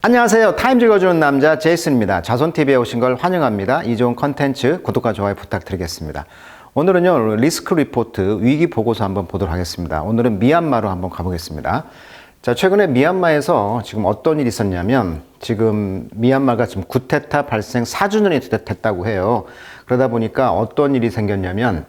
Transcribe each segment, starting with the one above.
안녕하세요. 타임 읽어주는 남자 제이슨입니다. 자손TV에 오신 걸 환영합니다. 이 좋은 컨텐츠 구독과 좋아요 부탁드리겠습니다. 오늘은요, 리스크 리포트 위기 보고서 한번 보도록 하겠습니다. 오늘은 미얀마로 한번 가보겠습니다. 자, 최근에 미얀마에서 지금 어떤 일이 있었냐면, 지금 미얀마가 지금 쿠데타 발생 4주년이 됐다고 해요. 그러다 보니까 어떤 일이 생겼냐면,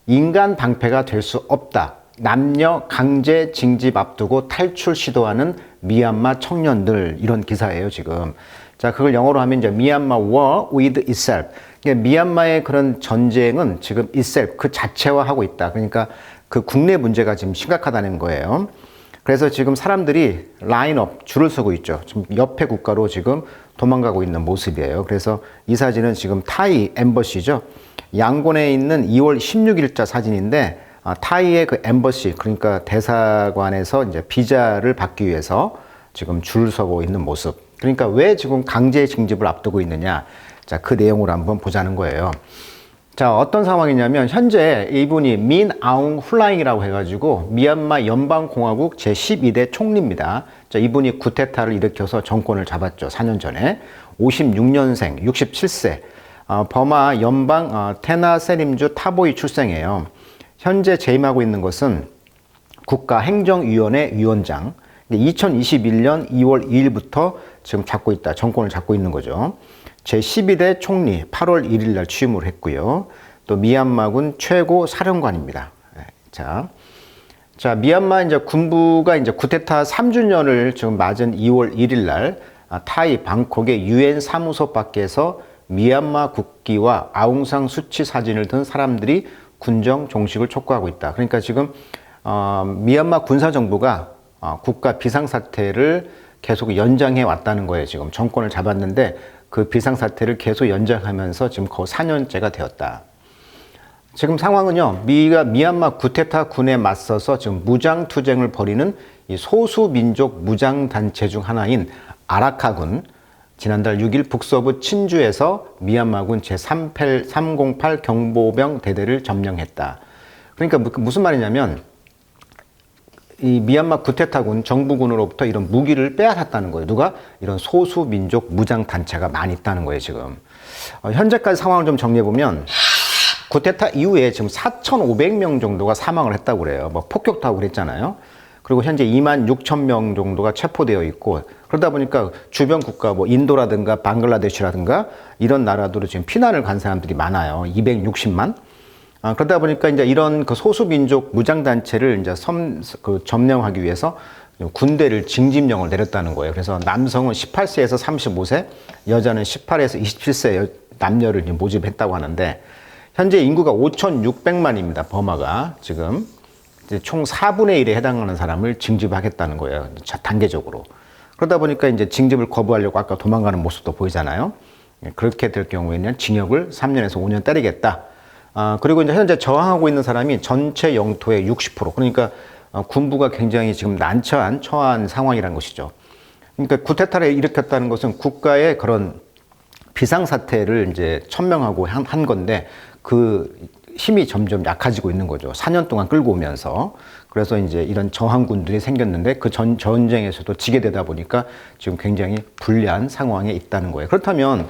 인간 방패가 될 수 없다. 남녀 강제 징집 앞두고 탈출 시도하는 미얀마 청년들, 이런 기사예요, 지금. 자, 그걸 영어로 하면 이제 미얀마 war with itself. 그러니까 미얀마의 그런 전쟁은 지금 itself, 그 자체화하고 있다. 그러니까 그 국내 문제가 지금 심각하다는 거예요. 그래서 지금 사람들이 라인업, 줄을 서고 있죠. 지금 옆에 국가로 지금 도망가고 있는 모습이에요. 그래서 이 사진은 지금 타이 엠버시죠. 양곤에 있는 2월 16일자 사진인데, 타이의 그 엠버시, 그러니까 대사관에서 이제 비자를 받기 위해서 지금 줄 서고 있는 모습. 그러니까 왜 지금 강제 징집을 앞두고 있느냐. 자, 그 내용을 한번 보자는 거예요. 자, 어떤 상황이냐면, 현재 이분이 민 아웅 훌라잉이라고 해가지고, 미얀마 연방공화국 제12대 총리입니다. 자, 이분이 쿠데타를 일으켜서 정권을 잡았죠. 4년 전에. 56년생, 67세. 버마 연방 테나세림주 타보이 출생이에요. 현재 재임하고 있는 것은 국가행정위원회 위원장. 2021년 2월 2일부터 지금 잡고 있다. 정권을 잡고 있는 거죠. 제12대 총리 8월 1일 날 취임을 했고요. 또 미얀마군 최고 사령관입니다. 자, 미얀마 이제 군부가 이제 쿠데타 3주년을 지금 맞은 2월 1일 날 타이 방콕의 유엔 사무소 밖에서 미얀마 국기와 아웅산 수치 사진을 든 사람들이 군정 종식을 촉구하고 있다. 그러니까 지금 미얀마 군사정부가 국가 비상사태를 계속 연장해 왔다는 거예요. 지금 정권을 잡았는데 그 비상사태를 계속 연장하면서 지금 거의 4년째가 되었다. 지금 상황은요, 미얀마 쿠데타 군에 맞서서 지금 무장투쟁을 벌이는 이 소수민족 무장단체 중 하나인 아라카군, 지난달 6일 북서부 친주에서 미얀마군 제308 경보병 대대를 점령했다. 그러니까 무슨 말이냐면, 이 미얀마 쿠데타군 정부군으로부터 이런 무기를 빼앗았다는 거예요. 누가? 이런 소수민족 무장단체가 많이 있다는 거예요, 지금. 현재까지 상황을 좀 정리해보면, 쿠데타 이후에 지금 4,500명 정도가 사망을 했다고 그래요. 뭐 폭격도 하고 그랬잖아요. 그리고 현재 26,000명 정도가 체포되어 있고, 그러다 보니까 주변 국가, 뭐 인도라든가 방글라데시라든가 이런 나라들로 지금 피난을 간 사람들이 많아요. 260만. 그러다 보니까 이제 이런 그 소수민족 무장단체를 이제 점령하기 위해서 군대를 징집령을 내렸다는 거예요. 그래서 남성은 18세에서 35세, 여자는 18에서 27세 남녀를 모집했다고 하는데, 현재 인구가 5,600만입니다. 버마가 지금. 총 4분의 1에 해당하는 사람을 징집하겠다는 거예요. 단계적으로. 그러다 보니까 이제 징집을 거부하려고 아까 도망가는 모습도 보이잖아요. 그렇게 될 경우에는 징역을 3년에서 5년 때리겠다. 그리고 이제 현재 저항하고 있는 사람이 전체 영토의 60%. 그러니까 군부가 굉장히 지금 처한 상황이라는 것이죠. 그러니까 쿠데타를 일으켰다는 것은 국가의 그런 비상사태를 이제 천명하고 한 건데, 그 힘이 점점 약해지고 있는 거죠. 4년 동안 끌고 오면서. 그래서 이제 이런 저항군들이 생겼는데, 그 전쟁에서도 지게 되다 보니까 지금 굉장히 불리한 상황에 있다는 거예요. 그렇다면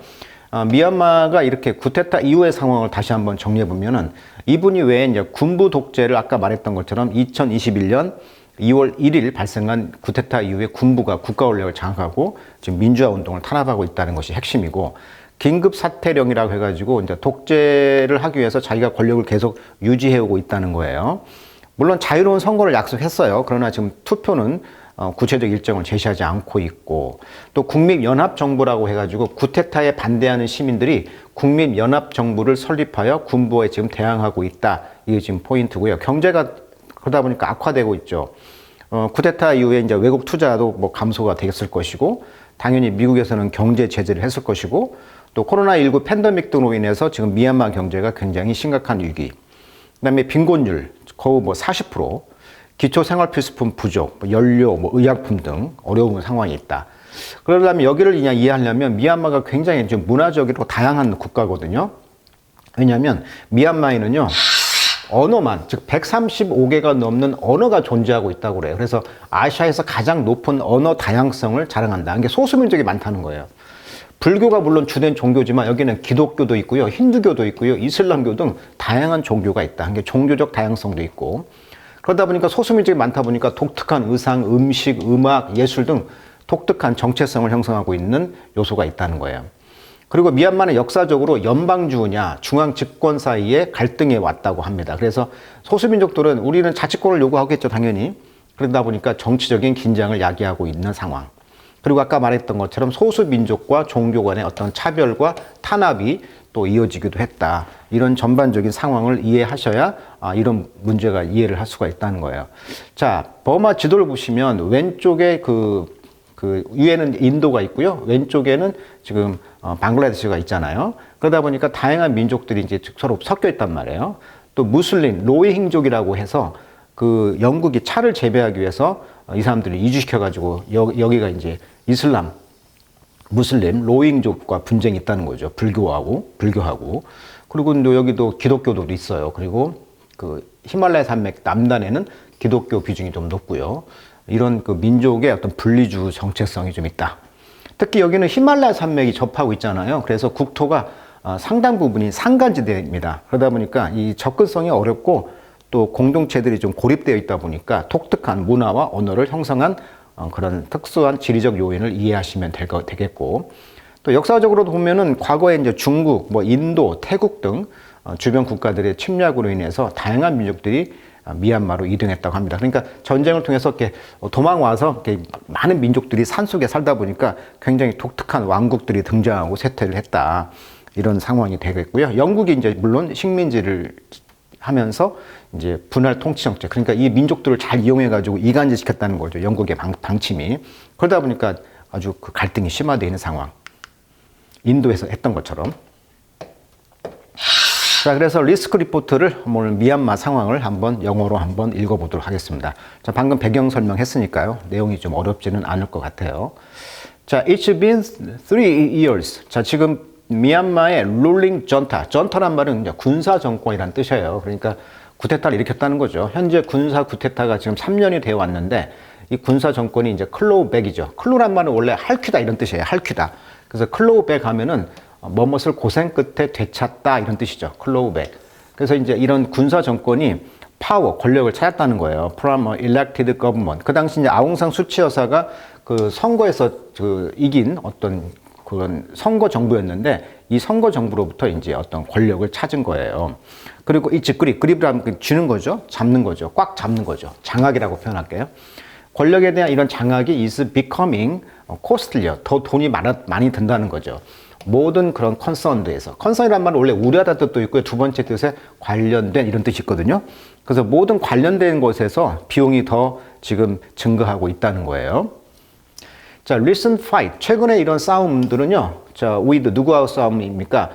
미얀마가 이렇게 쿠데타 이후의 상황을 다시 한번 정리해 보면은, 이분이 왜 이제 군부 독재를 아까 말했던 것처럼 2021년 2월 1일 발생한 쿠데타 이후에 군부가 국가 권력을 장악하고 지금 민주화 운동을 탄압하고 있다는 것이 핵심이고, 긴급 사퇴령이라고 해가지고 이제 독재를 하기 위해서 자기가 권력을 계속 유지해오고 있다는 거예요. 물론 자유로운 선거를 약속했어요. 그러나 지금 투표는 구체적 일정을 제시하지 않고 있고, 또 국민연합정부라고 해가지고 쿠데타에 반대하는 시민들이 국민연합정부를 설립하여 군부에 지금 대항하고 있다. 이게 지금 포인트고요. 경제가 그러다 보니까 악화되고 있죠. 쿠데타 이후에 이제 외국 투자도 뭐 감소가 되었을 것이고, 당연히 미국에서는 경제 제재를 했을 것이고, 또 코로나19 팬데믹 등으로 인해서 지금 미얀마 경제가 굉장히 심각한 위기. 그다음에 빈곤율 거의 뭐 40%, 기초 생활필수품 부족, 연료, 의약품 등 어려운 상황이 있다. 그러려면 여기를 그냥 이해하려면 미얀마가 굉장히 좀 문화적으로 다양한 국가거든요. 왜냐하면 미얀마에는요, 언어만, 즉 135개가 넘는 언어가 존재하고 있다고 그래요. 그래서 아시아에서 가장 높은 언어 다양성을 자랑한다. 이게 소수민족이 많다는 거예요. 불교가 물론 주된 종교지만 여기는 기독교도 있고요, 힌두교도 있고요, 이슬람교 등 다양한 종교가 있다. 이게 종교적 다양성도 있고, 그러다 보니까 소수민족이 많다 보니까 독특한 의상, 음식, 음악, 예술 등 독특한 정체성을 형성하고 있는 요소가 있다는 거예요. 그리고 미얀마는 역사적으로 연방주냐 중앙 집권 사이에 갈등이 왔다고 합니다. 그래서 소수민족들은 우리는 자치권을 요구하겠죠, 당연히. 그러다 보니까 정치적인 긴장을 야기하고 있는 상황. 그리고 아까 말했던 것처럼 소수민족과 종교 간의 어떤 차별과 탄압이 또 이어지기도 했다. 이런 전반적인 상황을 이해하셔야 이런 문제가 이해를 할 수가 있다는 거예요. 자, 버마 지도를 보시면 왼쪽에 위에는 인도가 있고요. 왼쪽에는 지금 방글라데시가 있잖아요. 그러다 보니까 다양한 민족들이 이제 서로 섞여 있단 말이에요. 또 무슬림, 로힝족이라고 해서 그 영국이 차를 재배하기 위해서 이 사람들을 이주시켜가지고 여기가 이제 이슬람, 무슬림, 로힝족과 분쟁이 있다는 거죠. 불교하고. 그리고 또 여기도 기독교도 있어요. 그리고 그 히말라야 산맥 남단에는 기독교 비중이 좀 높고요. 이런 그 민족의 어떤 분리주 정체성이 좀 있다. 특히 여기는 히말라야 산맥이 접하고 있잖아요. 그래서 국토가 상당 부분이 산간지대입니다. 그러다 보니까 이 접근성이 어렵고 또 공동체들이 좀 고립되어 있다 보니까 독특한 문화와 언어를 형성한 그런 특수한 지리적 요인을 이해하시면 되겠고, 또 역사적으로도 보면은 과거에 이제 중국, 뭐 인도, 태국 등 주변 국가들의 침략으로 인해서 다양한 민족들이 미얀마로 이동했다고 합니다. 그러니까 전쟁을 통해서 이렇게 도망와서 이렇게 많은 민족들이 산속에 살다 보니까 굉장히 독특한 왕국들이 등장하고 쇠퇴를 했다. 이런 상황이 되겠고요. 영국이 이제 물론 식민지를 하면서 이제 분할 통치 정책, 그러니까 이 민족들을 잘 이용해 가지고 이간질 시켰다는 거죠. 영국의 방침이. 그러다 보니까 아주 그 갈등이 심화되어 있는 상황. 인도에서 했던 것처럼. 자, 그래서 리스크 리포트를 오늘 미얀마 상황을 한번 영어로 한번 읽어보도록 하겠습니다. 자, 방금 배경 설명했으니까요. 내용이 좀 어렵지는 않을 것 같아요. 자, it's been 3 years. 자, 지금 미얀마의 룰링 전타. 전타란 말은 이제 군사 정권이란 뜻이에요. 그러니까 쿠데타를 일으켰다는 거죠. 현재 군사 쿠데타가 지금 3년이 되어 왔는데 이 군사 정권이 이제 클로우백이죠. 클로란 말은 원래 할퀴다 이런 뜻이에요. 할퀴다. 그래서 클로우백 하면은 뭐뭇을 고생 끝에 되찾다 이런 뜻이죠. 클로우백. 그래서 이제 이런 군사 정권이 파워, 권력을 찾았다는 거예요. From elected government. 그 당시 이제 아웅산 수치 여사가 그 선거에서 그 이긴 어떤 그런 선거 정부였는데 이 선거 정부로부터 이제 어떤 권력을 찾은 거예요. 그리고 이 그립이라면 쥐는 거죠. 잡는 거죠. 꽉 잡는 거죠. 장악이라고 표현할게요. 권력에 대한 이런 장악이 is becoming costlier. 더 돈이 많이 든다는 거죠. 모든 그런 컨선드에서. 컨선이란 말은 원래 우려하다는 뜻도 있고요. 두 번째 뜻에 관련된 이런 뜻이 있거든요. 그래서 모든 관련된 곳에서 비용이 더 지금 증가하고 있다는 거예요. 자, recent fight. 최근에 이런 싸움들은요. 자, with 누구하고 싸움입니까?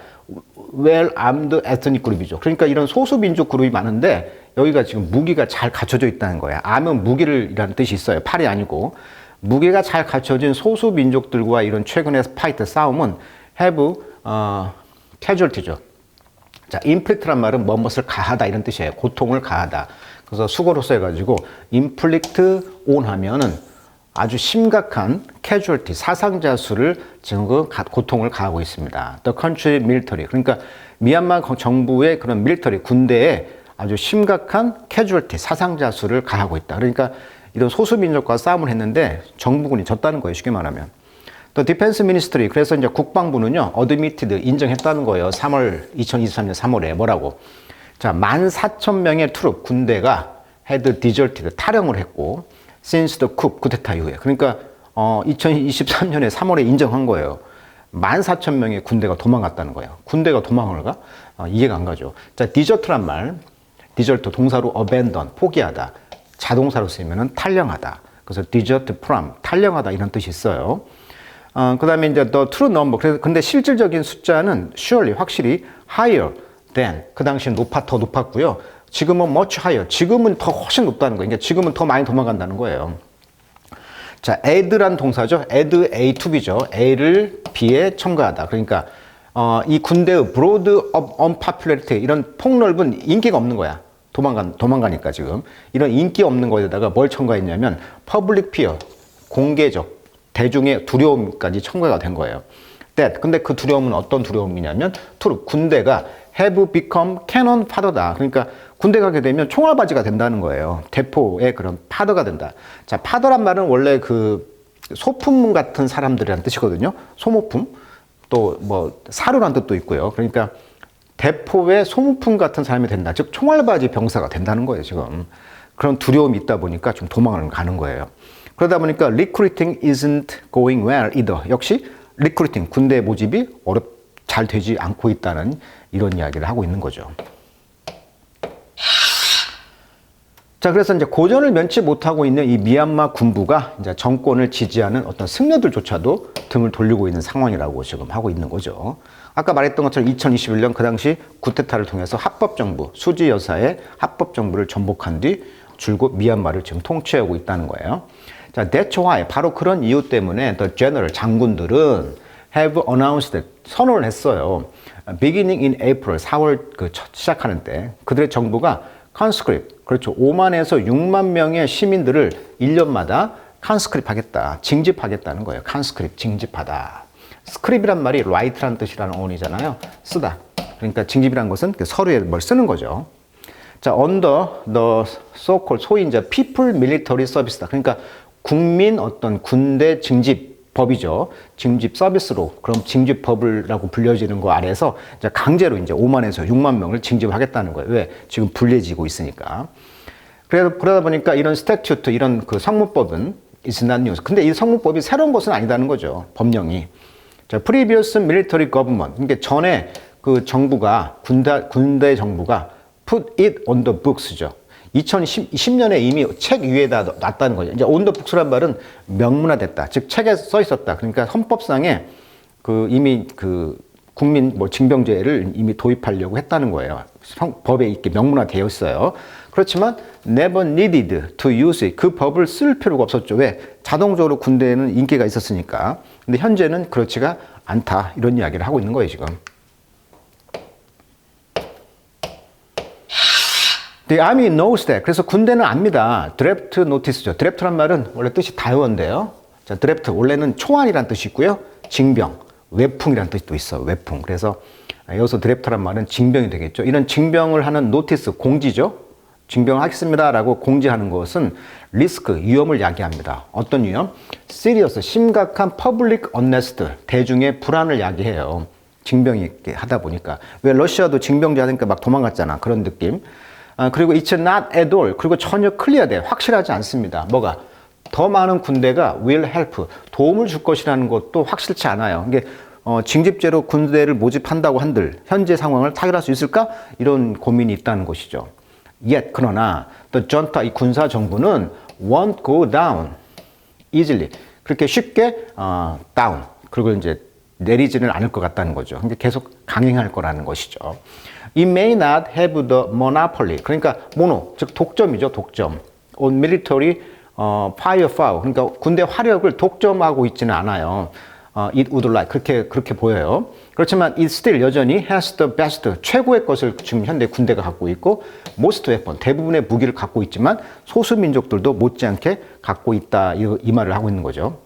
well armed ethnic group이죠. 그러니까 이런 소수민족 그룹이 많은데 여기가 지금 무기가 잘 갖춰져 있다는 거예요. arm은 무기를이라는 뜻이 있어요. 팔이 아니고. 무기가 잘 갖춰진 소수민족들과 이런 최근의 파이트 싸움은 have casualty죠. 자, inflict란 말은 뭐뭇을 가하다 이런 뜻이에요. 고통을 가하다. 그래서 수거로 써가지고 inflict on 하면은 아주 심각한 casualty, 사상자 수를 지금 고통을 가하고 있습니다. The country military. 그러니까 미얀마 정부의 그런 military, 군대에 아주 심각한 casualty, 사상자 수를 가하고 있다. 그러니까 이런 소수민족과 싸움을 했는데 정부군이 졌다는 거예요. 쉽게 말하면. The Defense Ministry. 그래서 이제 국방부는요, admitted, 인정했다는 거예요. 2023년 3월에 뭐라고? 자, 14,000명의 트룹, 군대가 had deserted, 탈영을 했고, since the coup, 쿠데타 이후에. 그러니까 2023년에 3월에 인정한 거예요. 14,000명의 군대가 도망갔다는 거예요. 군대가 도망을 가? 이해가 안 가죠. 자, desert란 말, desert 동사로 abandon, 포기하다. 자동사로 쓰이면은 탈영하다. 그래서 desert from, 탈영하다 이런 뜻이 있어요. 그 다음에 이제 the true number. 그래서 근데 실질적인 숫자는 surely, 확실히 higher than. 그 당시엔 더 높았고요. 지금은 much higher. 지금은 더 훨씬 높다는 거예요. 그러니까 지금은 더 많이 도망간다는 거예요. 자, add란 동사죠. add A to B죠. A를 B에 첨가하다. 그러니까 이 군대의 broad unpopularity, 이런 폭넓은 인기가 없는 거야. 도망가니까 지금. 이런 인기 없는 거에다가 뭘 첨가했냐면 public fear, 공개적, 대중의 두려움까지 첨가가 된 거예요. 근데 그 두려움은 어떤 두려움이냐면 군대가 have become cannon fodder다. 그러니까 군대 가게 되면 총알바지가 된다는 거예요. 대포의 그런 파더가 된다. 자, 파더란 말은 원래 그 소품 같은 사람들이란 뜻이거든요. 소모품. 또 뭐 사료란 뜻도 있고요. 그러니까 대포의 소모품 같은 사람이 된다. 즉 총알바지 병사가 된다는 거예요, 지금. 그런 두려움이 있다 보니까 좀 도망을 가는 거예요. 그러다 보니까 recruiting isn't going well either. 역시 리크루팅, 군대 모집이 잘 되지 않고 있다는 이런 이야기를 하고 있는 거죠. 자, 그래서 이제 고전을 면치 못하고 있는 이 미얀마 군부가 이제 정권을 지지하는 어떤 승려들조차도 등을 돌리고 있는 상황이라고 지금 하고 있는 거죠. 아까 말했던 것처럼 2021년 그 당시 쿠데타를 통해서 합법정부, 수지 여사의 합법정부를 전복한 뒤 줄곧 미얀마를 지금 통치하고 있다는 거예요. 자, that's why 바로 그런 이유 때문에 the general 장군들은 have announced 선언을 했어요. beginning in April 4월 시작하는 때 그들의 정부가 conscript 그렇죠. 5만에서 6만 명의 시민들을 1년마다 conscript 하겠다. 징집하겠다는 거예요. conscript 징집하다. script이란 말이 write라는 뜻이라는 어원이잖아요. 쓰다. 그러니까 징집이란 것은 서류에 뭘 쓰는 거죠. 자, under the so-called 소위 이제 people military service다. 그러니까 국민 어떤 군대 징집법이죠. 징집 서비스로 그럼 징집법이라고 불려지는 거 아래에서 이제 강제로 이제 5만에서 6만 명을 징집하겠다는 거예요. 왜? 지금 불리해지고 있으니까. 그러다 보니까 이런 스태튜트 이런 그 성무법은 is not new. 근데 이 성무법이 새로운 것은 아니다는 거죠. 법령이. 자, previous military government. 그러니까 전에 그 정부가 군대 정부가 put it on the books죠. 2010년에 이미 책 위에다 놨다는 거죠. 이제 on the books란 말은 명문화됐다. 즉 책에 써 있었다. 그러니까 헌법상에 그 이미 그 국민 뭐 징병제를 이미 도입하려고 했다는 거예요. 법에 이렇게 명문화되어 있어요. 그렇지만 never needed to use it. 그 법을 쓸 필요가 없었죠. 왜? 자동적으로 군대에는 인기가 있었으니까. 근데 현재는 그렇지가 않다. 이런 이야기를 하고 있는 거예요, 지금. The army knows that. 그래서 군대는 압니다. draft notice죠. draft란 말은 원래 뜻이 다요인데요. 자, draft 원래는 초안이란 뜻이 있고요. 징병, 외풍이란 뜻도 있어. 외풍. 그래서 여기서 draft란 말은 징병이 되겠죠. 이런 징병을 하는 노티스, 공지죠. 징병하겠습니다라고 공지하는 것은 리스크, 위험을 야기합니다. 어떤 위험? serious, 심각한 public unrest, 대중의 불안을 야기해요. 징병이 하다 보니까. 왜 러시아도 징병제 하니까 막 도망갔잖아. 그런 느낌. 그리고 it's not at all. 그리고 전혀 클리어돼. 확실하지 않습니다. 뭐가? 더 많은 군대가 will help. 도움을 줄 것이라는 것도 확실치 않아요. 이게 징집제로 군대를 모집한다고 한들 현재 상황을 타결할 수 있을까? 이런 고민이 있다는 것이죠. Yet 그러나 the junta 이 군사 정부는 won't go down easily. 그렇게 쉽게 down. 그리고 이제 내리지는 않을 것 같다는 거죠. 근데 계속 강행할 거라는 것이죠. It may not have the monopoly. 그러니까 모노, 즉 독점이죠, 독점. On military firepower. 그러니까 군대 화력을 독점하고 있지는 않아요. It would like 그렇게 보여요. 그렇지만 it still 여전히 has the best 최고의 것을 지금 현대 군대가 갖고 있고 most weapon 대부분의 무기를 갖고 있지만 소수 민족들도 못지않게 갖고 있다 이 말을 하고 있는 거죠.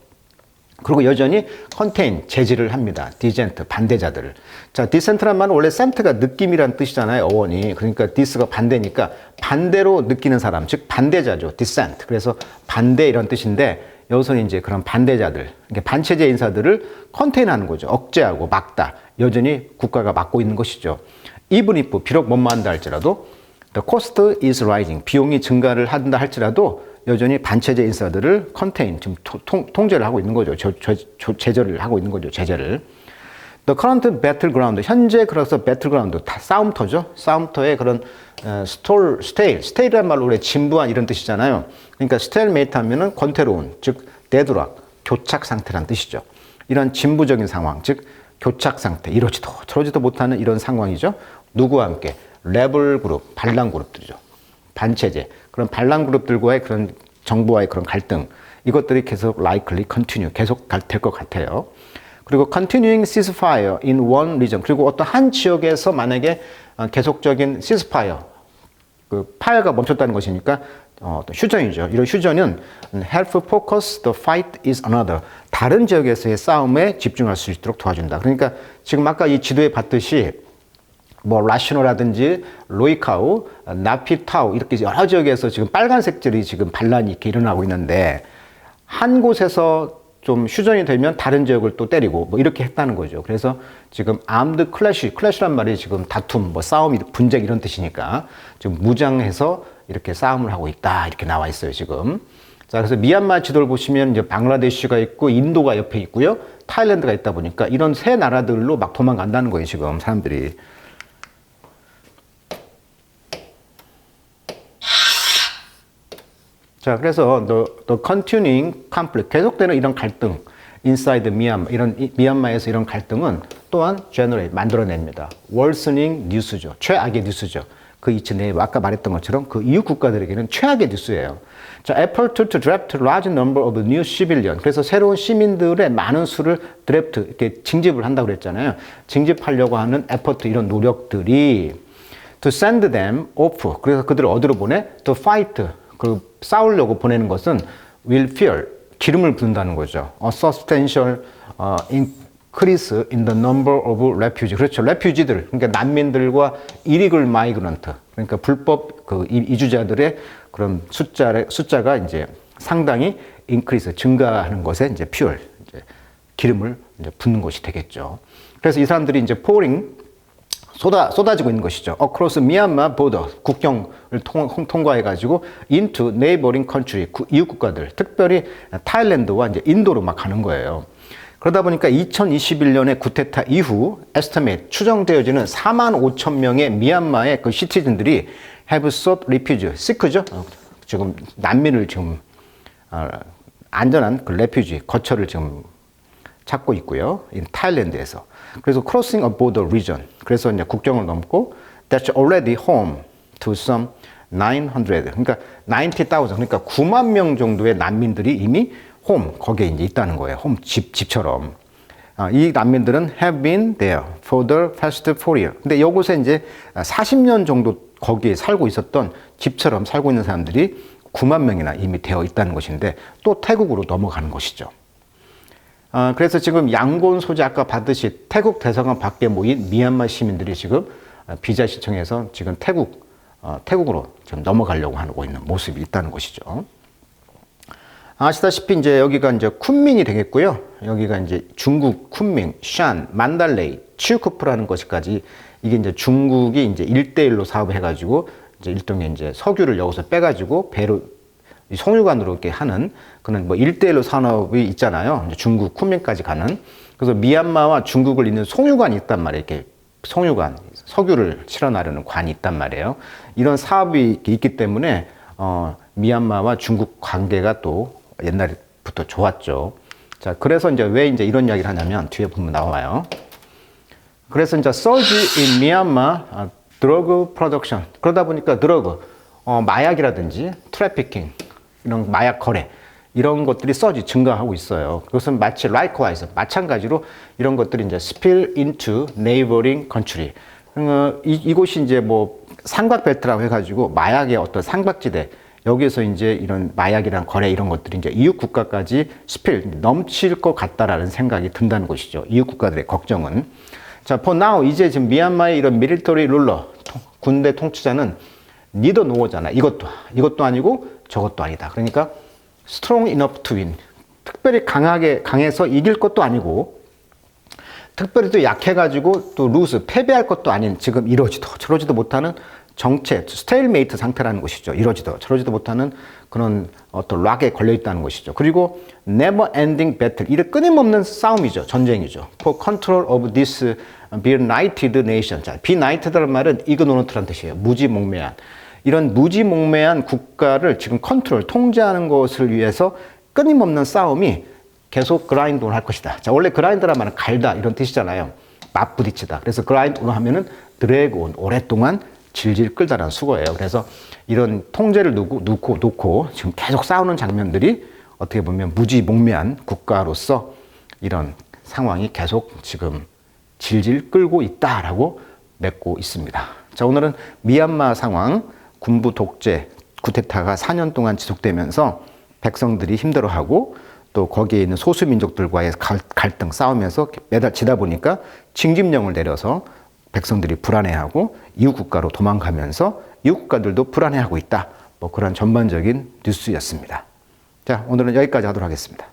그리고 여전히 contain 제지를 합니다. dissent 반대자들을. 자, dissent란 말은 원래 sent가 느낌이란 뜻이잖아요. 어원이. 그러니까 dis가 반대니까 반대로 느끼는 사람, 즉 반대자죠. dissent. 그래서 반대 이런 뜻인데 여기서는 이제 그런 반대자들, 반체제 인사들을 컨테인하는 거죠. 억제하고 막다. 여전히 국가가 막고 있는 것이죠. even if 비록 못만다 할지라도 the cost is rising. 비용이 증가를 한다 할지라도 여전히 반체제 인사들을 컨테인, 지금 통제를 하고 있는 거죠. 제재를 하고 있는 거죠. 제재를. The current battleground, 현재 그래서 battleground, 다 싸움터죠. 싸움터의 그런 스테일이란 말로 우리 진부한 이런 뜻이잖아요. 그러니까 stalemate 하면은 권태로운, 즉 deadlock, 교착 상태란 뜻이죠. 이런 진부적인 상황, 즉 교착 상태, 이러지도 저러지도 못하는 이런 상황이죠. 누구와 함께? 레벨 그룹, 반란 그룹들이죠. 반체제, 그런 반란 그룹들과의 그런 정부와의 그런 갈등, 이것들이 계속 likely continue, 계속 될 것 같아요. 그리고 continuing ceasefire in one region, 그리고 어떤 한 지역에서 만약에 계속적인 ceasefire, 그 파열가 멈췄다는 것이니까 어떤 휴전이죠. 이런 휴전은 help focus the fight is another. 다른 지역에서의 싸움에 집중할 수 있도록 도와준다. 그러니까 지금 아까 이 지도에 봤듯이 뭐 라시노라든지 로이카우, 나피타우 이렇게 여러 지역에서 지금 빨간색들이 지금 반란이 이렇게 일어나고 있는데 한 곳에서 좀 휴전이 되면 다른 지역을 또 때리고 뭐 이렇게 했다는 거죠. 그래서 지금 아임드 클래시란 말이 지금 다툼, 뭐 싸움, 분쟁 이런 뜻이니까 지금 무장해서 이렇게 싸움을 하고 있다 이렇게 나와 있어요 지금. 자, 그래서 미얀마 지도를 보시면 이제 방글라데시가 있고 인도가 옆에 있고요, 타일랜드가 있다 보니까 이런 세 나라들로 막 도망간다는 거예요 지금 사람들이. 자, 그래서 the continuing conflict, 계속되는 이런 갈등, inside Myanmar, 이런 미얀마에서 이런 갈등은 또한 generate, 만들어냅니다. worsening news죠. 최악의 뉴스죠. 그 이치 내에 아까 말했던 것처럼 그 이웃 국가들에게는 최악의 뉴스예요. 자, effort to draft large number of new civilian. 그래서 새로운 시민들의 많은 수를 draft, 이렇게 징집을 한다고 그랬잖아요. 징집하려고 하는 effort, 이런 노력들이 to send them off. 그래서 그들을 어디로 보내? to fight. 그 싸우려고 보내는 것은 will fuel, 기름을 붓는다는 거죠. A substantial increase in the number of refugees. 그렇죠. refugee들, 그러니까 난민들과 illegal migrant, 그러니까 불법 그 이주자들의 그런 숫자가 이제 상당히 increase, 증가하는 것에 이제 fuel, 이제 기름을 이제 붓는 것이 되겠죠. 그래서 이 사람들이 이제 pouring, 쏟아지고 있는 것이죠. Across Myanmar border, 국경을 통과해가지고 into neighboring country, 이웃 국가들, 특별히 타일랜드와 이제 인도로 막 가는 거예요. 그러다 보니까 2021년에 쿠데타 이후 estimate, 추정되어지는 4만 5천 명의 미얀마의 그 시티즌들이 have sought refuge, seek죠. 지금 난민을 지금 안전한 그 refuge, 거처를 지금 찾고 있고요. 타일랜드에서. 그래서 crossing a border region. 그래서 이제 국경을 넘고 that's already home to some 900. 그러니까 90,000. 그러니까 9만 명 정도의 난민들이 이미 home, 거기에 이제 있다는 거예요. home, 집처럼. 이 난민들은 have been there for the past 4 years. 근데 이곳에 이제 40년 정도 거기에 살고 있었던 집처럼 살고 있는 사람들이 9만 명이나 이미 되어 있다는 것인데 또 태국으로 넘어가는 것이죠. 그래서 지금 양곤 소재 아까 봤듯이 태국 대사관 밖에 모인 미얀마 시민들이 지금 비자 신청해서 지금 태국으로 지금 넘어가려고 하고 있는 모습이 있다는 것이죠. 아시다시피 이제 여기가 이제 쿤민이 되겠고요. 여기가 이제 중국 쿤민, 샨, 만달레이, 치우쿠프라는 것까지 이게 이제 중국이 이제 1대1로 사업을 해가지고 이제 일종의 이제 석유를 여기서 빼가지고 배로 송유관으로 이렇게 하는 그런 뭐 1대1로 산업이 있잖아요. 중국 쿤민까지 가는. 그래서 미얀마와 중국을 잇는 송유관이 있단 말이에요. 이렇게 송유관, 석유를 실어나르는 관이 있단 말이에요. 이런 사업이 있기 때문에 미얀마와 중국 관계가 또 옛날부터 좋았죠. 자, 그래서 이제 왜 이제 이런 이야기를 하냐면 뒤에 보면 나와요. 그래서 이제 surge in Myanmar drug production. 그러다 보니까 드러그, 마약이라든지 트래피킹, 이런 마약 거래, 이런 것들이 증가하고 있어요. 그것은 마치 likewise, 마찬가지로 이런 것들이 이제 spill into neighboring country. 이곳이 이제 뭐 삼각벨트라고 해가지고 마약의 어떤 삼각지대, 여기에서 이제 이런 마약이랑 거래 이런 것들이 이제 이웃 국가까지 spill, 넘칠 것 같다라는 생각이 든다는 것이죠. 이웃 국가들의 걱정은. 자, for now, 이제 지금 미얀마의 이런 military ruler, 군대 통치자는 neither nor잖아. 이것도 아니고 저것도 아니다. 그러니까 strong enough to win. 특별히 강해서 이길 것도 아니고, 특별히 또 약해가지고 또 lose, 패배할 것도 아닌, 지금 이러지도 저러지도 못하는 정체, 스테일메이트 상태라는 것이죠. 이러지도 저러지도 못하는 그런 어떤 락에 걸려있다는 것이죠. 그리고 never ending battle, 이래 끊임없는 싸움이죠. 전쟁이죠. for control of this benighted nation. 자, benighted라는 말은 ignoran트라는 뜻이에요. 무지몽매한. 이런 무지몽매한 국가를 지금 컨트롤, 통제하는 것을 위해서 끊임없는 싸움이 계속 그라인드온 할 것이다. 자, 원래 그라인드란 말은 갈다 이런 뜻이잖아요. 맞부딪히다. 그래서 그라인드온 하면은 드래그온, 오랫동안 질질 끌다라는 수거예요. 그래서 이런 통제를 놓고 지금 계속 싸우는 장면들이 어떻게 보면 무지몽매한 국가로서 이런 상황이 계속 지금 질질 끌고 있다라고 맺고 있습니다. 자, 오늘은 미얀마 상황, 군부 독재, 쿠데타가 4년 동안 지속되면서 백성들이 힘들어하고 또 거기에 있는 소수민족들과의 갈등 싸우면서 매달 지다 보니까 징집령을 내려서 백성들이 불안해하고 이웃 국가로 도망가면서 이웃 국가들도 불안해하고 있다. 뭐 그런 전반적인 뉴스였습니다. 자, 오늘은 여기까지 하도록 하겠습니다.